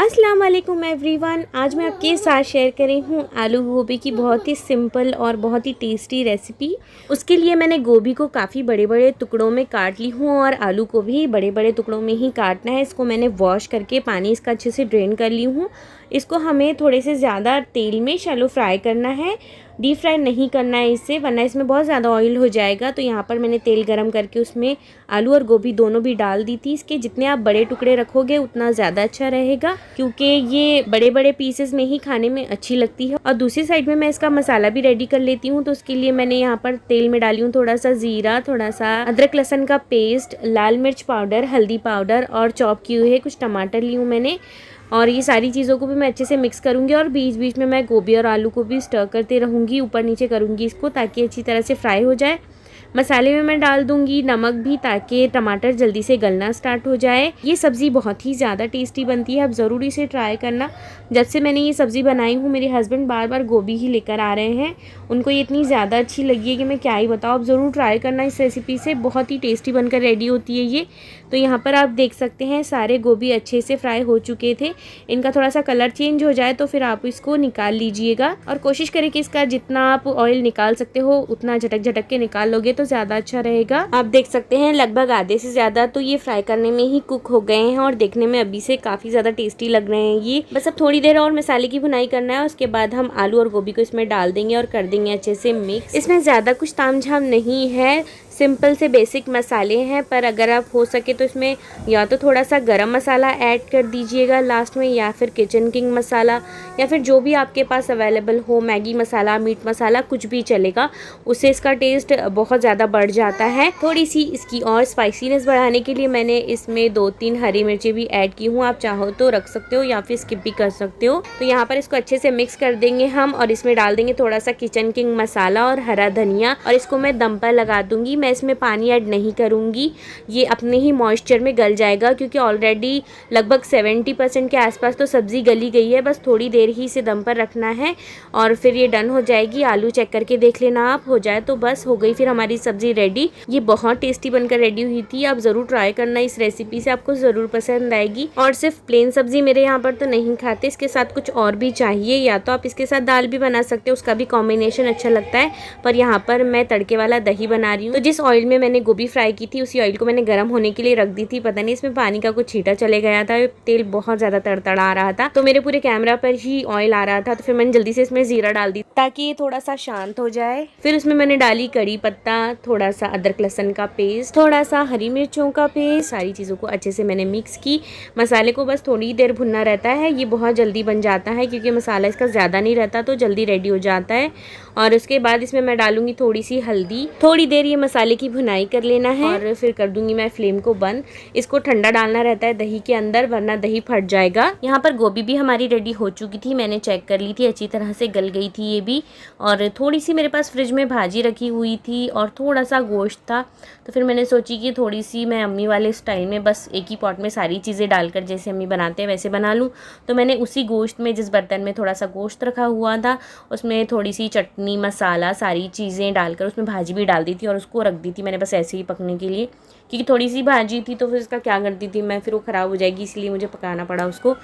अस्सलाम वालेकुम एवरीवन। आज मैं आपके साथ शेयर कर रही हूँ आलू गोभी की बहुत ही सिंपल और बहुत ही टेस्टी रेसिपी। उसके लिए मैंने गोभी को काफ़ी बड़े बड़े टुकड़ों में काट ली हूँ और आलू को भी बड़े बड़े टुकड़ों में ही काटना है। इसको मैंने वॉश करके पानी इसका अच्छे से ड्रेन कर ली हूँ। इसको हमें थोड़े से ज़्यादा तेल में शैलो फ्राई करना है, डीप फ्राई नहीं करना है इससे, वरना इसमें बहुत ज़्यादा ऑयल हो जाएगा। तो यहाँ पर मैंने तेल गरम करके उसमें आलू और गोभी दोनों भी डाल दी थी। इसके जितने आप बड़े टुकड़े रखोगे उतना ज़्यादा अच्छा रहेगा, क्योंकि ये बड़े बड़े पीसेस में ही खाने में अच्छी लगती है। और दूसरी साइड में मैं इसका मसाला भी रेडी कर लेती हूँ। तो उसके लिए मैंने यहाँ पर तेल में डाली हूँ थोड़ा सा ज़ीरा, थोड़ा सा अदरक लहसुन का पेस्ट, लाल मिर्च पाउडर, हल्दी पाउडर और चॉप किए हुए कुछ टमाटर ली हूँ मैंने। और ये सारी चीज़ों को भी मैं अच्छे से मिक्स करूँगी और बीच बीच में मैं गोभी और आलू को भी स्टर करते रहूँगी, ऊपर नीचे करूँगी इसको, ताकि अच्छी तरह से फ्राई हो जाए। मसाले में मैं डाल दूँगी नमक भी, ताकि टमाटर जल्दी से गलना स्टार्ट हो जाए। ये सब्ज़ी बहुत ही ज़्यादा टेस्टी बनती है, आप ज़रूर इसे ट्राई करना। जब से मैंने ये सब्ज़ी बनाई हूँ मेरे हस्बैंड बार बार गोभी ही लेकर आ रहे हैं। उनको ये इतनी ज़्यादा अच्छी लगी है कि मैं क्या ही बताऊँ। आप ज़रूर ट्राई करना इस रेसिपी से, बहुत ही टेस्टी बनकर रेडी होती है ये। तो यहाँ पर आप देख सकते हैं सारे गोभी अच्छे से फ्राई हो चुके थे। इनका थोड़ा सा कलर चेंज हो जाए तो फिर आप इसको निकाल लीजिएगा और कोशिश करें कि इसका जितना आप ऑयल निकाल सकते हो उतना झटक झटक के निकाल लोगे तो ज़्यादा अच्छा रहेगा। आप देख सकते हैं लगभग आधे से ज़्यादा तो ये फ्राई करने में ही कुक हो गए हैं और देखने में अभी से काफ़ी ज़्यादा टेस्टी लग रहे हैं ये। बस अब थोड़ी देर और मसाले की भुनाई करना है, उसके बाद हम आलू और गोभी को इसमें डाल देंगे और कर देंगे अच्छे से मिक्स। इसमें ज़्यादा कुछ तामझाम नहीं है, सिंपल से बेसिक मसाले हैं। पर अगर आप हो सके तो इसमें या तो थोड़ा सा गरम मसाला ऐड कर दीजिएगा लास्ट में, या फिर किचन किंग मसाला, या फिर जो भी आपके पास अवेलेबल हो, मैगी मसाला, मीट मसाला, कुछ भी चलेगा। उससे इसका टेस्ट बहुत ज़्यादा बढ़ जाता है। थोड़ी सी इसकी और स्पाइसीनेस बढ़ाने के लिए मैंने इसमें 2-3 हरी मिर्ची भी ऐड की हूँ। आप चाहो तो रख सकते हो या फिर स्किप भी कर सकते हो। तो यहाँ पर इसको अच्छे से मिक्स कर देंगे हम और इसमें डाल देंगे थोड़ा सा किचन किंग मसाला और हरा धनिया और इसको मैं दम पर लगा दूंगी। मैं इसमें पानी ऐड नहीं करूँगी, ये अपने ही मॉइस्चर में गल जाएगा, क्योंकि ऑलरेडी लगभग 70% के आसपास तो सब्ज़ी गली गई है। बस थोड़ी देर ही इसे दम पर रखना है और फिर ये डन हो जाएगी। आलू चेक करके देख लेना आप, हो जाए तो बस हो गई फिर हमारी सब्ज़ी रेडी। ये बहुत टेस्टी बनकर रेडी हुई थी, आप ज़रूर ट्राई करना इस रेसिपी से, आपको ज़रूर पसंद आएगी। और सिर्फ प्लेन सब्ज़ी मेरे यहाँ पर तो नहीं खाते, इसके साथ कुछ और भी चाहिए, या तो आप इसके साथ दाल भी बना सकते हो, उसका भी कॉम्बिनेशन अच्छा लगता है। पर यहाँ पर मैं तड़के वाला दही बना रही हूँ। तो जिस ऑयल में मैंने गोभी फ्राई की थी उसी ऑयल को मैंने गर्म होने के लिए रख दी थी। पता नहीं इसमें पानी का कुछ छींटा चले गया था, तेल बहुत ज़्यादा तड़तड़ा आ रहा था, तो मेरे पूरे कैमरा पर ही ऑयल आ रहा था। तो फिर मैंने जल्दी से इसमें ज़ीरा डाल दी ताकि ये थोड़ा सा शांत हो जाए। फिर उसमें मैंने डाली कड़ी पत्ता, थोड़ा सा अदरक लहसुन का पेस्ट, थोड़ा सा हरी मिर्चों का पेस्ट, सारी चीज़ों को अच्छे से मैंने मिक्स की। मसाले को बस थोड़ी देर भुनना रहता है, ये बहुत जल्दी बन जाता है क्योंकि मसाला इसका ज़्यादा नहीं रहता, तो जल्दी रेडी हो जाता है। और उसके बाद इसमें मैं डालूंगी थोड़ी सी हल्दी। थोड़ी देर ये मसाले की भुनाई कर लेना है और फिर कर दूंगी मैं फ्लेम को बंद। इसको ठंडा डालना रहता है दही के अंदर, वरना दही फट जाएगा। यहाँ पर गोभी भी हमारी रेडी हो चुकी थी, मैंने चेक कर ली थी, अच्छी तरह से गल गई थी ये भी। और थोड़ी सी मेरे पास फ्रिज में भाजी रखी हुई थी और थोड़ा सा गोश्त था, तो फिर मैंने सोची कि थोड़ी सी मैं अम्मी वाले स्टाइल में बस एक ही पॉट में सारी चीज़ें डालकर जैसे अम्मी बनाते हैं वैसे बना लूँ। तो मैंने उसी गोश्त में, जिस बर्तन में थोड़ा सा गोश्त रखा हुआ था, उसमें थोड़ी सी चटनी, मसाला, सारी चीज़ें डालकर उसमें भाजी भी डाल दी थी और उसको रख दी थी मैंने बस ऐसे ही पकने के लिए, क्योंकि थोड़ी सी भाजी थी तो फिर इसका क्या करती थी मैं, फिर वो ख़राब हो जाएगी, इसलिए मुझे पकाना पड़ा उसको।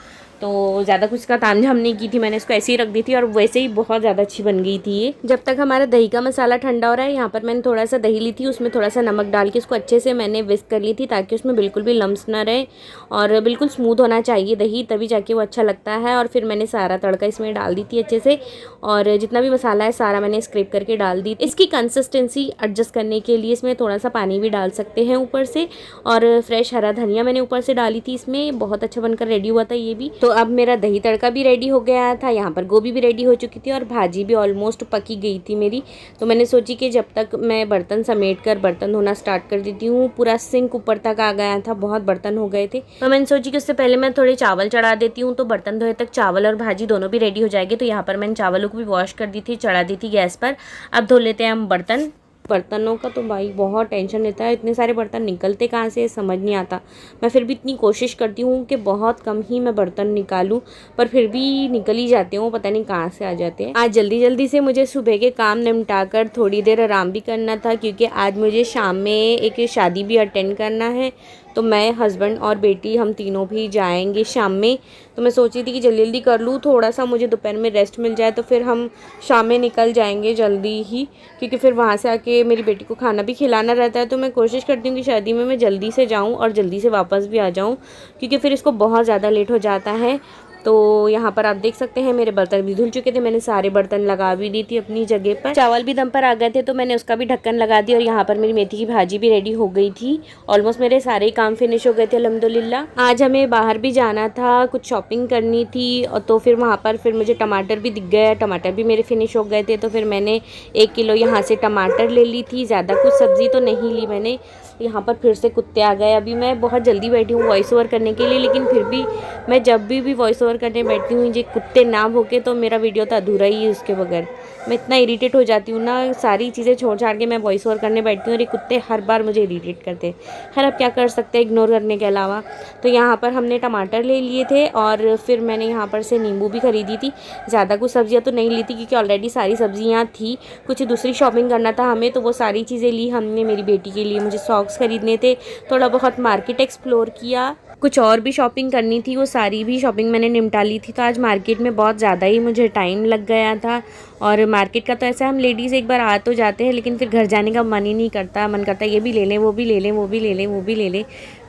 तो ज़्यादा कुछ का तामझाम नहीं की थी मैंने, इसको ऐसे ही रख दी थी और वैसे ही बहुत ज़्यादा अच्छी बन गई थी ये। जब तक हमारा दही का मसाला ठंडा हो रहा है, यहाँ पर मैंने थोड़ा सा दही ली थी, उसमें थोड़ा सा नमक डाल के इसको अच्छे से मैंने विस्क कर ली थी, ताकि उसमें बिल्कुल भी लम्स ना रहे और बिल्कुल स्मूथ होना चाहिए दही, तभी जाके वो अच्छा लगता है। और फिर मैंने सारा तड़का इसमें डाल दी थी अच्छे से, और जितना भी मसाला है सारा मैंने स्क्रैप करके डाल दी। इसकी कंसिस्टेंसी एडजस्ट करने के लिए इसमें थोड़ा सा पानी भी डाल सकते हैं ऊपर से, और फ्रेश हरा धनिया मैंने ऊपर से डाली थी इसमें, बहुत अच्छा बनकर रेडी हुआ था ये भी। तो अब मेरा दही तड़का भी रेडी हो गया था, यहाँ पर गोभी भी रेडी हो चुकी थी और भाजी भी ऑलमोस्ट पकी गई थी मेरी। तो मैंने सोची कि जब तक मैं बर्तन समेट कर बर्तन धोना स्टार्ट कर देती हूँ, पूरा सिंक ऊपर तक आ गया था, बहुत बर्तन हो गए थे। तो मैंने सोची कि उससे पहले मैं थोड़े चावल चढ़ा देती हूँ, तो बर्तन धोए तक चावल और भाजी दोनों भी रेडी हो जाएंगे। तो यहाँ पर मैंने चावलों को भी वॉश कर दी थी, चढ़ा दी थी गैस पर। अब धो लेते हैं हम बर्तन। बर्तनों का तो भाई बहुत टेंशन लेता है, इतने सारे बर्तन निकलते कहाँ से समझ नहीं आता। मैं फिर भी इतनी कोशिश करती हूँ कि बहुत कम ही मैं बर्तन निकालूं, पर फिर भी निकल ही जाते हूँ, पता नहीं कहाँ से आ जाते हैं। आज जल्दी जल्दी से मुझे सुबह के काम निपटा कर थोड़ी देर आराम भी करना था, क्योंकि आज मुझे शाम में एक शादी भी अटेंड करना है। तो मैं, हस्बैंड और बेटी हम तीनों भी जाएंगे शाम में। तो मैं सोची थी कि जल्दी जल्दी कर लूँ, थोड़ा सा मुझे दोपहर में रेस्ट मिल जाए, तो फिर हम शाम में निकल जाएंगे जल्दी ही, क्योंकि फिर वहाँ से आके मेरी बेटी को खाना भी खिलाना रहता है। तो मैं कोशिश करती हूँ कि शादी में मैं जल्दी से जाऊँ और जल्दी से वापस भी आ जाऊँ, क्योंकि फिर इसको बहुत ज़्यादा लेट हो जाता है। तो यहाँ पर आप देख सकते हैं मेरे बर्तन भी धुल चुके थे, मैंने सारे बर्तन लगा भी दी थी अपनी जगह पर। चावल भी दम पर आ गए थे तो मैंने उसका भी ढक्कन लगा दिया, और यहाँ पर मेरी मेथी की भाजी भी रेडी हो गई थी। ऑलमोस्ट मेरे सारे काम फिनिश हो गए थे अल्हम्दुलिल्लाह। आज हमें बाहर भी जाना था, कुछ शॉपिंग करनी थी, और तो फिर वहाँ पर फिर मुझे टमाटर भी दिख गया, टमाटर भी मेरे फिनिश हो गए थे। तो फिर मैंने 1 किलो यहाँ से टमाटर ले ली थी, ज़्यादा कुछ सब्ज़ी तो नहीं ली मैंने। यहाँ पर फिर से कुत्ते आ गए। अभी मैं बहुत जल्दी बैठी हूँ वॉइस ओवर करने के लिए, लेकिन फिर भी मैं जब भी वॉइस ओवर करने बैठती हूँ, ये कुत्ते ना भौंके तो मेरा वीडियो तो अधूरा ही है उसके बगैर। मैं इतना इरीटेट हो जाती हूँ ना, सारी चीज़ें छोड़ छाड़ के मैं वॉइस ओवर करने बैठती हूँ और ये कुत्ते हर बार मुझे इरीटेट करते हैं। खैर अब क्या कर सकते हैं इग्नोर करने के अलावा। तो यहाँ पर हमने टमाटर ले लिए थे, और फिर मैंने यहाँ पर से नींबू भी खरीदी थी। ज़्यादा कुछ सब्जियाँ तो नहीं ली थी, क्योंकि ऑलरेडी सारी सब्जियाँ थी। कुछ दूसरी शॉपिंग करना था हमें, तो वो सारी चीज़ें ली हमने। मेरी बेटी के लिए मुझे सॉक्स खरीदने थे, थोड़ा बहुत मार्केट एक्सप्लोर किया, कुछ और भी शॉपिंग करनी थी, वो सारी भी शॉपिंग मैंने निपटा ली थी। तो आज मार्केट में बहुत ज़्यादा ही मुझे टाइम लग गया था। और मार्केट का तो ऐसा, हम लेडीज़ एक बार आ तो जाते हैं, लेकिन फिर घर जाने का मन ही नहीं करता। मन करता है ये भी ले लें, वो भी ले लें, वो भी ले लें, वो भी ले लें।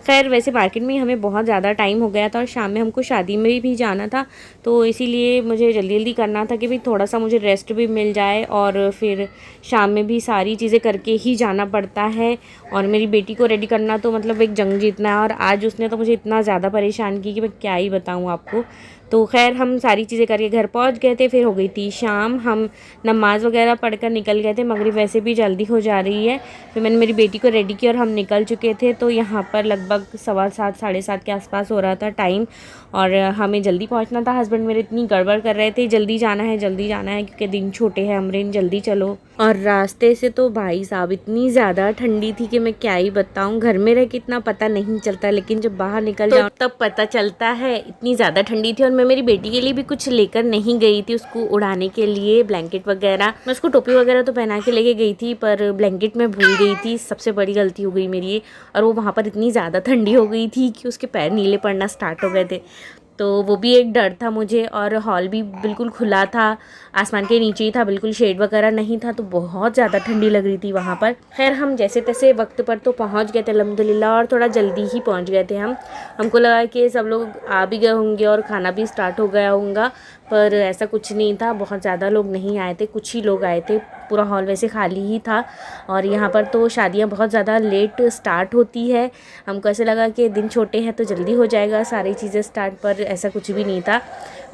खैर वैसे मार्केट में हमें बहुत ज़्यादा टाइम हो गया था, और शाम में हमको शादी में भी जाना था, तो इसीलिए मुझे जल्दी जल्दी करना था कि भाई थोड़ा सा मुझे रेस्ट भी मिल जाए, और फिर शाम में भी सारी चीज़ें करके ही जाना पड़ता है। और मेरी बेटी को रेडी करना तो मतलब एक जंग जीतना है, और आज उसने तो मुझे इतना ज़्यादा परेशान की कि मैं क्या ही बताऊँ आपको। तो खैर हम सारी चीज़ें करके घर पहुंच गए थे। फिर हो गई थी शाम, हम नमाज़ वगैरह पढ़कर निकल गए थे। मगरिब वैसे भी जल्दी हो जा रही है। फिर मैंने मेरी बेटी को रेडी किया और हम निकल चुके थे। तो यहाँ पर लगभग 7:15 साढ़े 7 के आसपास हो रहा था टाइम, और हमें जल्दी पहुँचना था। हस्बैंड मेरे इतनी गड़बड़ कर रहे थे, जल्दी जाना है जल्दी जाना है, क्योंकि दिन छोटे हैं अमरीन, जल्दी चलो। और रास्ते से तो भाई साहब इतनी ज़्यादा ठंडी थी कि मैं क्या ही बताऊँ। घर में रह के इतना पता नहीं चलता, लेकिन जब बाहर निकल जाओ तब पता चलता है। इतनी ज़्यादा ठंडी थी, और मैं मेरी बेटी के लिए भी कुछ लेकर नहीं गई थी, उसको उड़ाने के लिए ब्लैंकेट वगैरह। मैं उसको टोपी वगैरह तो पहना के लेके गई थी, पर ब्लैंकेट में भूल गई थी। सबसे बड़ी गलती हो गई मेरी। और वो वहाँ पर इतनी ज़्यादा ठंडी हो गई थी कि उसके पैर नीले पड़ना स्टार्ट हो गए थे। तो वो भी एक डर था मुझे। और हॉल भी बिल्कुल खुला था, आसमान के नीचे ही था, बिल्कुल शेड वगैरह नहीं था, तो बहुत ज़्यादा ठंडी लग रही थी वहाँ पर। खैर हम जैसे तैसे वक्त पर तो पहुँच गए थे अल्हम्दुलिल्लाह, और थोड़ा जल्दी ही पहुँच गए थे हम। हमको लगा कि सब लोग आ भी गए होंगे और खाना भी स्टार्ट हो गया होगा, पर ऐसा कुछ नहीं था। बहुत ज़्यादा लोग नहीं आए थे, कुछ ही लोग आए थे, पूरा हॉल वैसे खाली ही था। और यहाँ पर तो शादियाँ बहुत ज़्यादा लेट स्टार्ट होती है। हमको ऐसे लगा कि दिन छोटे हैं तो जल्दी हो जाएगा सारी चीज़ें स्टार्ट, पर ऐसा कुछ भी नहीं था।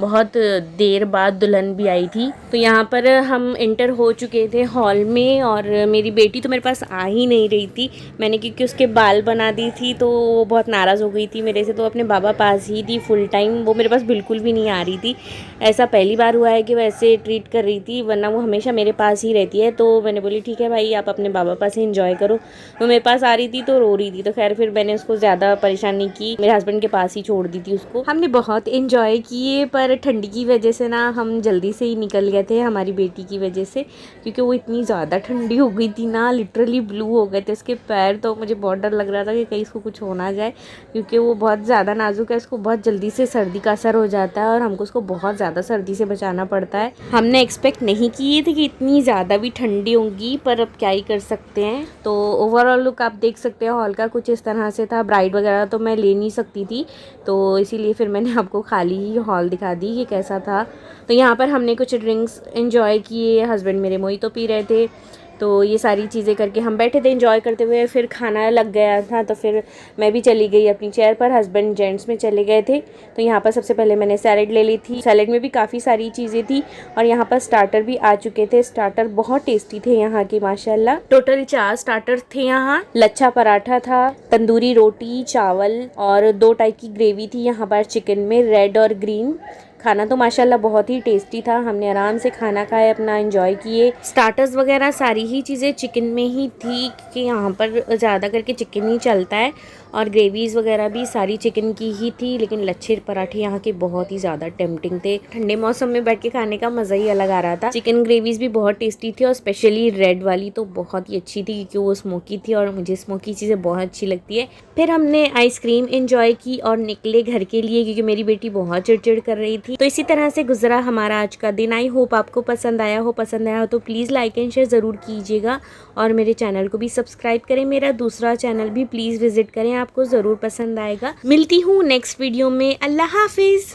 बहुत देर बाद दुल्हन भी आई थी। तो यहाँ पर हम एंटर हो चुके थे हॉल में, और मेरी बेटी तो मेरे पास आ ही नहीं रही थी। मैंने क्योंकि उसके बाल बना दी थी तो वो बहुत नाराज़ हो गई थी मेरे से, तो अपने बाबा पास ही थी फुल टाइम। वो मेरे पास बिल्कुल भी नहीं आ रही थी। ऐसा पहली बार हुआ है कि वैसे ट्रीट कर रही थी, वरना वो हमेशा मेरे पास ही रहती है। तो मैंने बोली ठीक है भाई, आप अपने बाबा पास ही इंजॉय करो। वो मेरे पास आ रही थी तो रो रही थी, तो खैर फिर मैंने उसको ज़्यादा परेशान नहीं की, मेरे हस्बैंड के पास ही छोड़ दी थी उसको। हमने बहुत इन्जॉय किए, पर ठंडी की वजह से ना हम जल्दी से ही निकल गए थे, हमारी बेटी की वजह से, क्योंकि वो इतनी ज़्यादा ठंडी हो गई थी ना, लिटरली ब्लू हो गए थे उसके पैर। तो मुझे बहुत डर लग रहा था कि कहीं इसको कुछ हो ना जाए, क्योंकि वो बहुत ज़्यादा नाजुक है, उसको बहुत जल्दी से सर्दी का असर हो जाता है, और हमको उसको बहुत ज़्यादा सर्दी से बचाना पड़ता है। हमने एक्सपेक्ट नहीं किए थे कि इतनी ज़्यादा भी ठंडी होगी, पर अब क्या ही कर सकते हैं। तो ओवरऑल लुक आप देख सकते हैं हॉल का कुछ इस तरह से था। ब्राइड वगैरह तो मैं ले नहीं सकती थी, तो इसीलिए फिर मैंने आपको खाली ही हॉल दिखा दी कि कैसा था। तो यहाँ पर हमने कुछ ड्रिंक्स एंजॉय किए, हस्बैंड मेरे मोहितो पी रहे थे। तो ये सारी चीज़ें करके हम बैठे थे एंजॉय करते हुए। फिर खाना लग गया था, तो फिर मैं भी चली गई अपनी चेयर पर, हस्बैंड जेंट्स में चले गए थे। तो यहाँ पर सबसे पहले मैंने सैलेड ले ली थी। सैलेड में भी काफ़ी सारी चीज़ें थी, और यहाँ पर स्टार्टर भी आ चुके थे। स्टार्टर बहुत टेस्टी थे यहाँ के माशाल्लाह। टोटल 4 स्टार्टर थे यहाँ। लच्छा पराठा था, तंदूरी रोटी, चावल, और 2 टाइप की ग्रेवी थी यहाँ पर चिकन में, रेड और ग्रीन। खाना तो माशाल्लाह बहुत ही टेस्टी था। हमने आराम से खाना खाया, अपना एंजॉय किए। स्टार्टर्स वगैरह सारी ही चीज़ें चिकन में ही थी क्योंकि यहाँ पर ज़्यादा करके चिकन ही चलता है, और ग्रेवीज़ वगैरह भी सारी चिकन की ही थी। लेकिन लच्छे पराठे यहाँ के बहुत ही ज़्यादा टेम्पटिंग थे। ठंडे मौसम में बैठ के खाने का मज़ा ही अलग आ रहा था। चिकन ग्रेवीज़ भी बहुत टेस्टी थी और स्पेशली रेड वाली तो बहुत ही अच्छी थी क्योंकि वो स्मोकी थी और मुझे स्मोकी चीज़ें बहुत अच्छी लगती है। फिर हमने आइसक्रीम एंजॉय की और निकले घर के लिए क्योंकि मेरी बेटी बहुत चिड़चिड़ कर रही थी। तो इसी तरह से गुजरा हमारा आज का दिन। आई होप आपको पसंद आया हो। पसंद आया हो तो प्लीज़ लाइक एंड शेयर ज़रूर कीजिएगा और मेरे चैनल को भी सब्सक्राइब करें। मेरा दूसरा चैनल भी प्लीज़ विजिट करें, आपको ज़रूर पसंद आएगा। मिलती हूँ नेक्स्ट वीडियो में। अल्लाह हाफिज़।